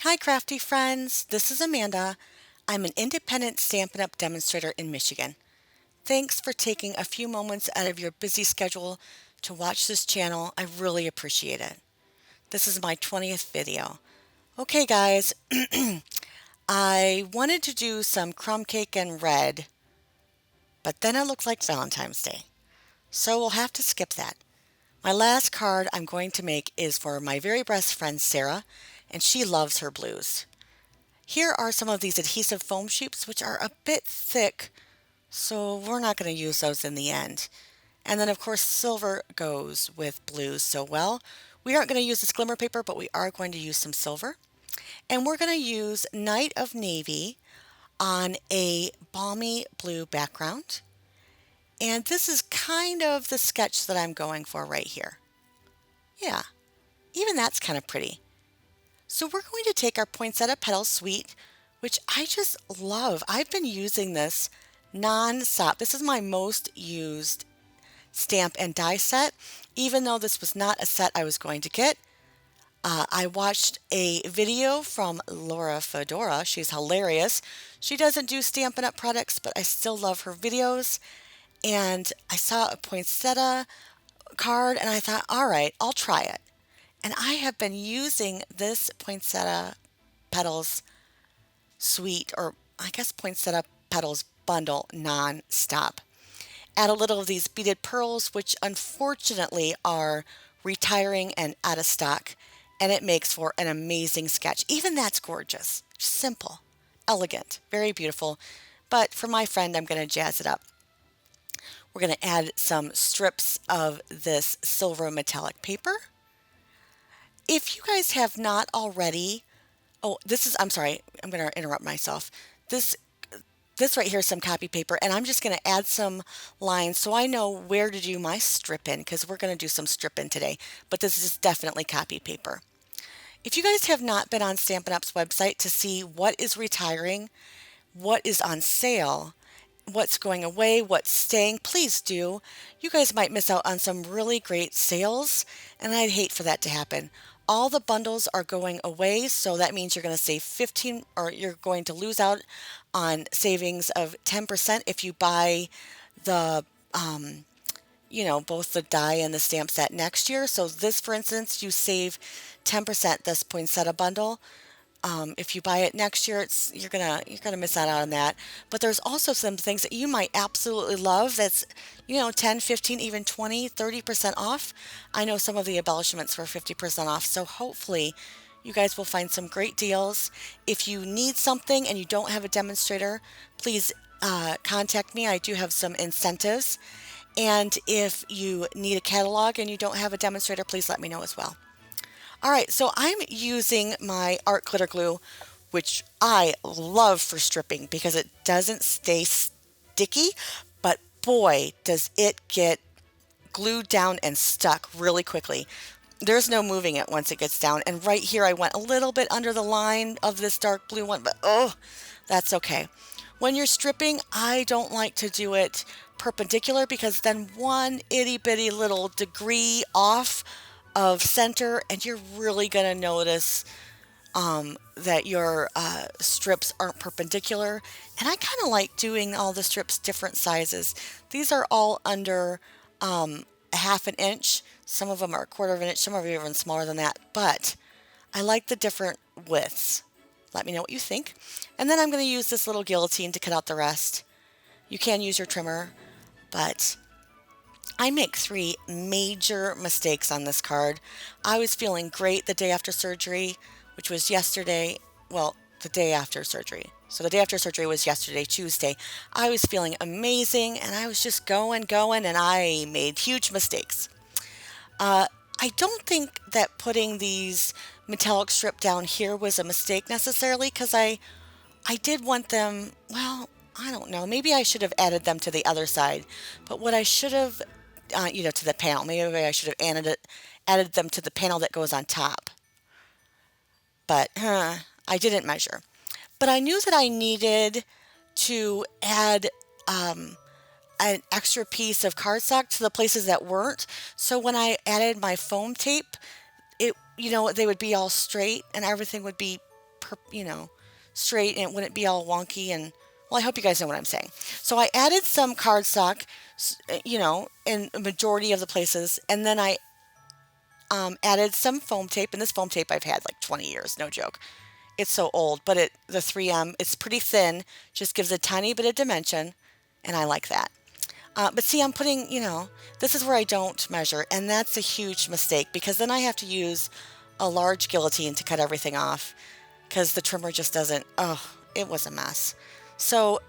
Hi, crafty friends. This is Amanda. I'm an independent Stampin' Up! Demonstrator in Michigan. Thanks for taking a few moments out of your busy schedule to watch this channel. I really appreciate it. This is my 20th video. Okay, guys, I wanted to do some crumb cake in red, but then it looked like Valentine's Day. So we'll have to skip that. My last card I'm going to make is for my very best friend Sarah, and she loves her blues. Here are some of these adhesive foam sheets, which are a bit thick, so we're not going to use those in the end. And then, of course, silver goes with blues so well. We aren't going to use this glimmer paper, but we are going to use some silver. And we're going to use Night of Navy on a balmy blue background. And this is kind of the sketch that I'm going for right here. Yeah, even that's kind of pretty. So we're going to take our Poinsettia Petals Suite, which I just love. I've been using this non-stop. This is my most used stamp and die set, even though this was not a set I was going to get. I watched a video from Laura Fedora. She's hilarious. She doesn't do Stampin' Up! Products, but I still love her videos. And I saw a poinsettia card and I thought, all right, I'll try it. And I have been using this Poinsettia Petals Suite, or I guess Poinsettia Petals Bundle, non-stop. Add a little of these beaded pearls, which unfortunately are retiring and out of stock, and it makes for an amazing sketch. Even that's gorgeous. Simple, elegant, very beautiful. But for my friend, I'm going to jazz it up. We're going to add some strips of this silver metallic paper. If you guys have not already, I'm sorry, I'm going to interrupt myself. This right here is some copy paper, and I'm just going to add some lines so I know where to do my strip in, because we're going to do some strip in today, but this is definitely copy paper. If you guys have not been on Stampin' Up's website to see what is retiring, what is on sale, what's going away, what's staying, please do. You guys might miss out on some really great sales, and I'd hate for that to happen. All the bundles are going away, so that means you're going to save 15, or you're going to lose out on savings of 10% if you buy the both the die and the stamp set next year. So this, for instance, you save 10% this poinsettia bundle. If you buy it next year, you're gonna miss out on that. But there's also some things that you might absolutely love that's 10, 15, even 20, 30% off. I know some of the embellishments were 50% off, so hopefully you guys will find some great deals. If you need something and you don't have a demonstrator, please contact me. I do have some incentives. And if you need a catalog and you don't have a demonstrator, please let me know as well. All right, so I'm using my art glitter glue, which I love for stripping because it doesn't stay sticky, but boy, does it get glued down and stuck really quickly. There's no moving it once it gets down. And right here, I went a little bit under the line of this dark blue one, but that's okay. When you're stripping, I don't like to do it perpendicular because then one itty bitty little degree off of center, and you're really going to notice that your strips aren't perpendicular. And I kind of like doing all the strips different sizes. These are all under a half an inch. Some of them are a quarter of an inch. Some are even smaller than that. But I like the different widths. Let me know what you think. And then I'm going to use this little guillotine to cut out the rest. You can use your trimmer, but I make 3 major mistakes on this card. I was feeling great the day after surgery, which was yesterday. Well, the day after surgery. So the day after surgery was yesterday, Tuesday. I was feeling amazing and I was just going, and I made huge mistakes. I don't think that putting these metallic strip down here was a mistake necessarily, because I did want them, well, I don't know, maybe I should have added them to the other side. But what I should have, to the panel, maybe I should have added them to the panel that goes on top. But I didn't measure. But I knew that I needed to add an extra piece of cardstock to the places that weren't. So when I added my foam tape, they would be all straight and everything would be straight and it wouldn't be all wonky. And well, I hope you guys know what I'm saying. So I added some cardstock, in a majority of the places, and then I added some foam tape. And this foam tape I've had like 20 years, no joke. It's so old, but the 3M, it's pretty thin, just gives a tiny bit of dimension, and I like that. But see, I'm putting, this is where I don't measure, and that's a huge mistake because then I have to use a large guillotine to cut everything off because the trimmer just doesn't, it was a mess. So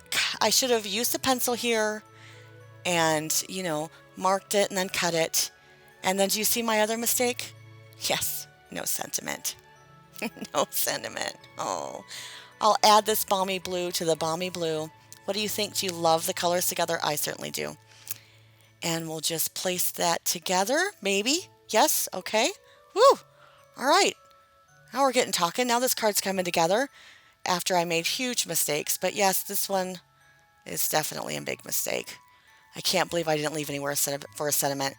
I should have used a pencil here and, marked it and then cut it. And then do you see my other mistake? Yes, no sentiment. No sentiment. Oh, I'll add this balmy blue to the balmy blue. What do you think? Do you love the colors together? I certainly do. And we'll just place that together. Maybe. Yes. Okay. Woo. All right. Now we're getting talking. Now this card's coming together after I made huge mistakes. But yes, this one is definitely a big mistake. I can't believe I didn't leave anywhere for a sentiment.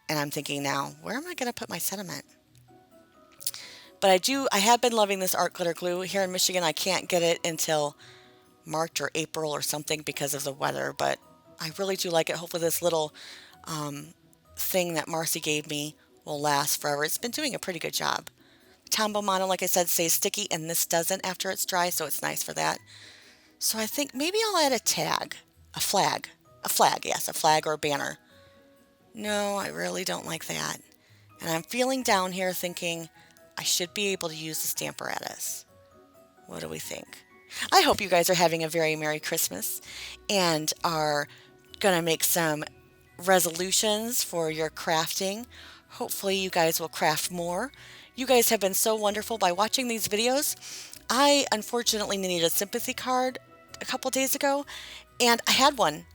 And I'm thinking now, where am I going to put my sentiment? But I have been loving this art glitter glue. Here in Michigan, I can't get it until March or April or something because of the weather, but I really do like it. Hopefully this little thing that Marcy gave me will last forever. It's been doing a pretty good job. Tombow Mono, like I said, stays sticky, and this doesn't after it's dry, so it's nice for that. So I think maybe I'll add a tag, a flag, yes, a flag or a banner. No, I really don't like that. And I'm feeling down here thinking I should be able to use the Stamparatus. What do we think? I hope you guys are having a very Merry Christmas and are going to make some resolutions for your crafting. Hopefully you guys will craft more. You guys have been so wonderful by watching these videos. I unfortunately needed a sympathy card a couple days ago, and I had one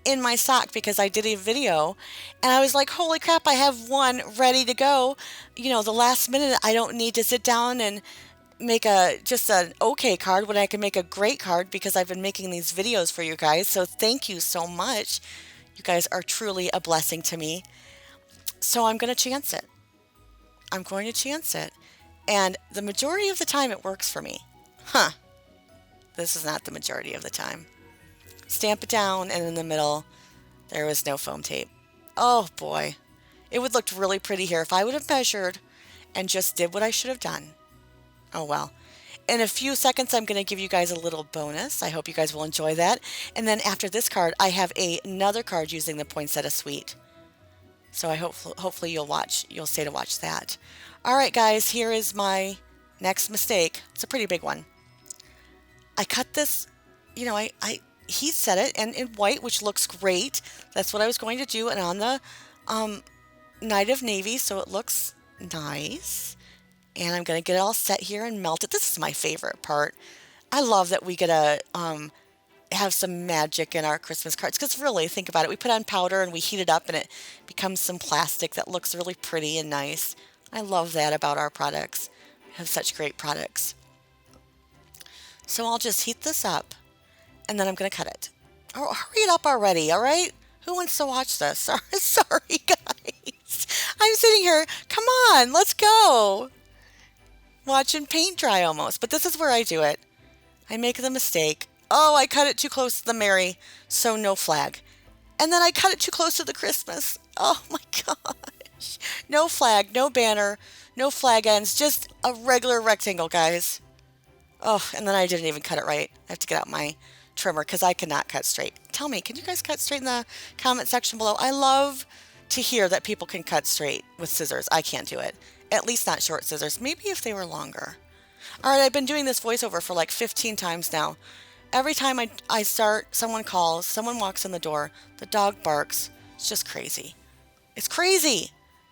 in my sock because I did a video and I was like, holy crap, I have one ready to go. The last minute, I don't need to sit down and make just an okay card when I can make a great card because I've been making these videos for you guys. So thank you so much. You guys are truly a blessing to me. So I'm going to chance it. And the majority of the time it works for me. This is not the majority of the time. Stamp it down, and in the middle, there was no foam tape. Oh boy. It would look really pretty here if I would have measured and just did what I should have done. Oh well. In a few seconds, I'm going to give you guys a little bonus. I hope you guys will enjoy that. And then after this card, I have another card using the Poinsettia Suite. So I hopefully you'll stay to watch that. All right, guys, here is my next mistake. It's a pretty big one. I cut this, he set it and in white, which looks great. That's what I was going to do. And on the Night of Navy, so it looks nice. And I'm going to get it all set here and melt it. This is my favorite part. I love that we get to have some magic in our Christmas cards. Because really, think about it. We put on powder and we heat it up and it becomes some plastic that looks really pretty and nice. I love that about our products. We have such great products. So I'll just heat this up. And then I'm going to cut it. Oh, hurry it up already, all right? Who wants to watch this? Sorry, guys. I'm sitting here. Come on, let's go. Watching paint dry almost. But this is where I do it. I make the mistake. Oh, I cut it too close to the Merry, so no flag. And then I cut it too close to the Christmas. Oh, my gosh. No flag, no banner, no flag ends. Just a regular rectangle, guys. Oh, and then I didn't even cut it right. I have to get out my trimmer because I cannot cut straight. Tell me, can you guys cut straight in the comment section below? I love to hear that people can cut straight with scissors. I can't do it. At least not short scissors. Maybe if they were longer. All right, I've been doing this voiceover for like 15 times now. Every time I start, someone calls, someone walks in the door, the dog barks. It's just crazy. It's crazy.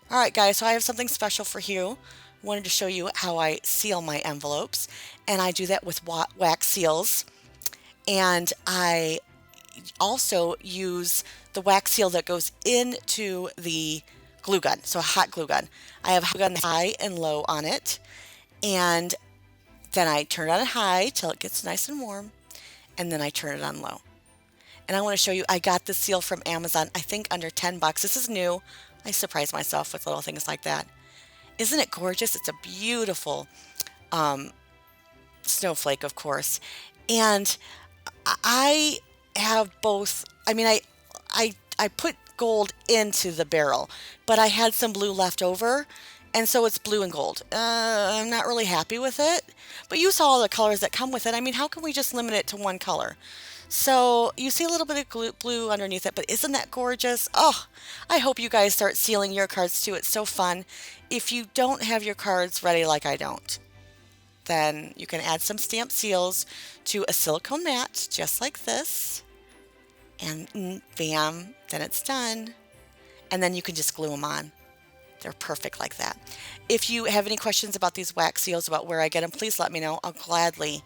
All right, guys, so I have something special for you. Wanted to show you how I seal my envelopes, and I do that with wax seals. And I also use the wax seal that goes into the glue gun, so a hot glue gun. I have a gun high and low on it, and then I turn it on high till it gets nice and warm, and then I turn it on low. And I want to show you, I got this seal from Amazon, I think under 10 bucks. This is new. I surprise myself with little things like that. Isn't it gorgeous? It's a beautiful snowflake, of course. And I have both. I mean, I put gold into the barrel, but I had some blue left over, and so it's blue and gold. I'm not really happy with it, but you saw all the colors that come with it. I mean, how can we just limit it to one color? So you see a little bit of blue underneath it, but isn't that gorgeous? Oh, I hope you guys start sealing your cards too. It's so fun. If you don't have your cards ready like I don't, then you can add some stamp seals to a silicone mat, just like this. And bam, then it's done. And then you can just glue them on. They're perfect like that. If you have any questions about these wax seals, about where I get them, please let me know. I'll gladly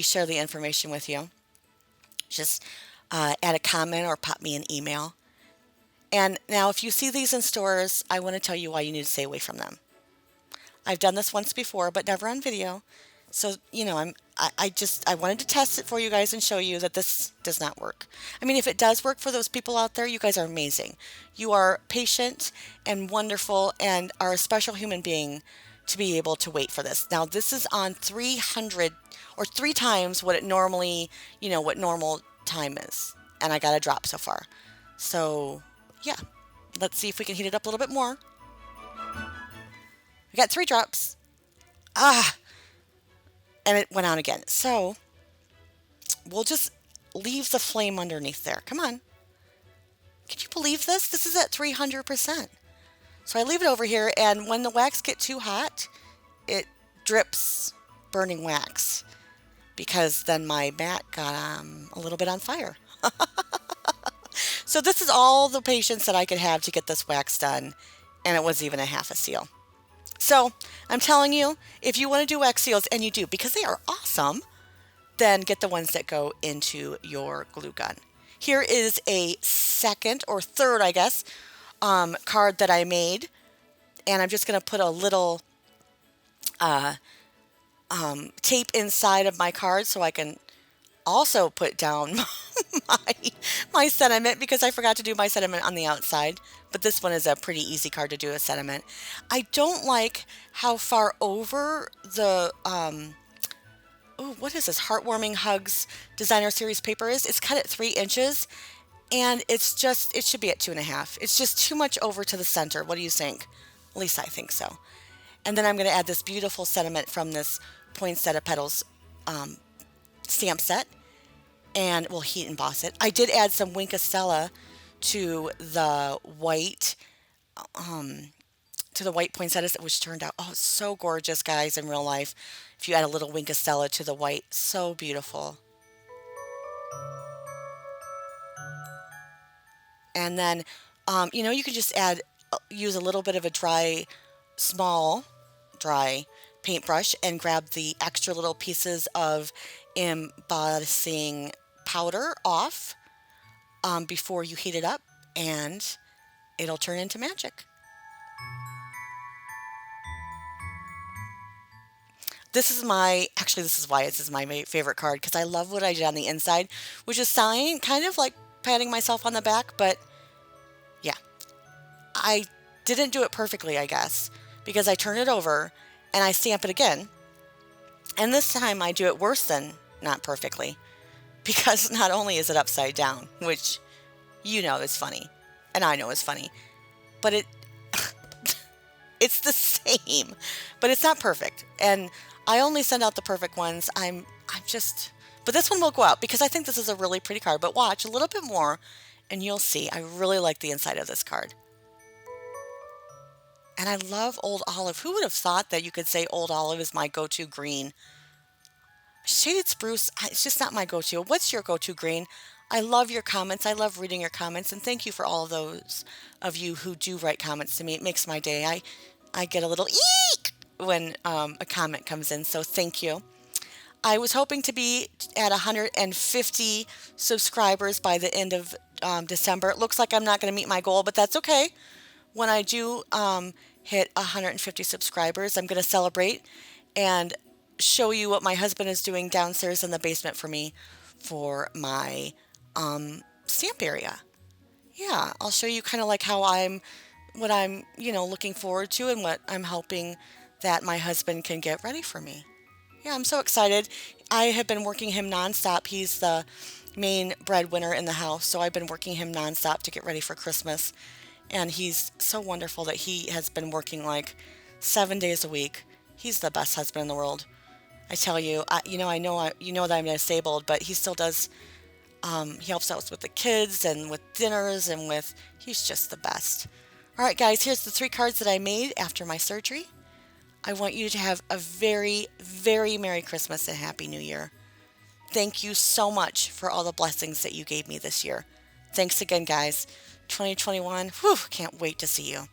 share the information with you. Just add a comment or pop me an email. And now, if you see these in stores, I want to tell you why you need to stay away from them. I've done this once before, but never on video. So, I wanted to test it for you guys and show you that this does not work. I mean, if it does work for those people out there, you guys are amazing. You are patient and wonderful and are a special human being to be able to wait for this. Now, this is on 300 or 3 times what it normally, what normal time is. And I got a drop so far. So, yeah, let's see if we can heat it up a little bit more. We got 3 drops. And it went on again. So we'll just leave the flame underneath there. Come on. Can you believe this? This is at 300%. So I leave it over here, and when the wax gets too hot, it drips burning wax because then my mat got a little bit on fire. So this is all the patience that I could have to get this wax done, and it was even a half a seal. So I'm telling you, if you want to do wax seals, and you do, because they are awesome, then get the ones that go into your glue gun. Here is a second or third, I guess, card that I made, and I'm just going to put a little tape inside of my card so I can also put down my sentiment, because I forgot to do my sentiment on the outside. But this one is a pretty easy card to do a sentiment. I don't like how far over the what is this? Heartwarming Hugs Designer Series paper is. It's cut at 3 inches, and it should be at 2.5. It's just too much over to the center. What do you think? At least I think so. And then I'm going to add this beautiful sentiment from this Poinsettia Petals stamp set, and we'll heat emboss it. I did add some Winkastella to the white poinsettias, which turned out so gorgeous, guys, in real life. If you add a little Winkastella to the white, so beautiful. And then you can just use a little bit of a small dry paintbrush and grab the extra little pieces of embossing powder off before you heat it up, and it'll turn into magic. This is why this is my favorite card, because I love what I did on the inside, which is kind of like patting myself on the back, but yeah, I didn't do it perfectly, I guess, because I turn it over and I stamp it again, and this time I do it worse than not perfectly, because not only is it upside down, which is funny, and I know is funny, but it's the same, but it's not perfect, and I only send out the perfect ones. But this one will go out because I think this is a really pretty card. But watch a little bit more and you'll see. I really like the inside of this card. And I love Old Olive. Who would have thought that you could say Old Olive is my go-to green? Shaded Spruce, it's just not my go-to. What's your go-to green? I love your comments. I love reading your comments. And thank you for all of those of you who do write comments to me. It makes my day. I get a little eek when a comment comes in, so thank you. I was hoping to be at 150 subscribers by the end of December. It looks like I'm not going to meet my goal, but that's okay. When I do hit 150 subscribers, I'm going to celebrate and show you what my husband is doing downstairs in the basement for me for my stamp area. Yeah, I'll show you kind of like what I'm looking forward to and what I'm hoping that my husband can get ready for me. Yeah, I'm so excited. I have been working him nonstop. He's the main breadwinner in the house, so I've been working him nonstop to get ready for Christmas. And he's so wonderful that he has been working like 7 days a week. He's the best husband in the world. I tell you, you know that I'm disabled, but he still does. He helps out with the kids and with dinners and with. He's just the best. All right, guys, here's the 3 cards that I made after my surgery. I want you to have a very, very Merry Christmas and Happy New Year. Thank you so much for all the blessings that you gave me this year. Thanks again, guys. 2021, whew, can't wait to see you.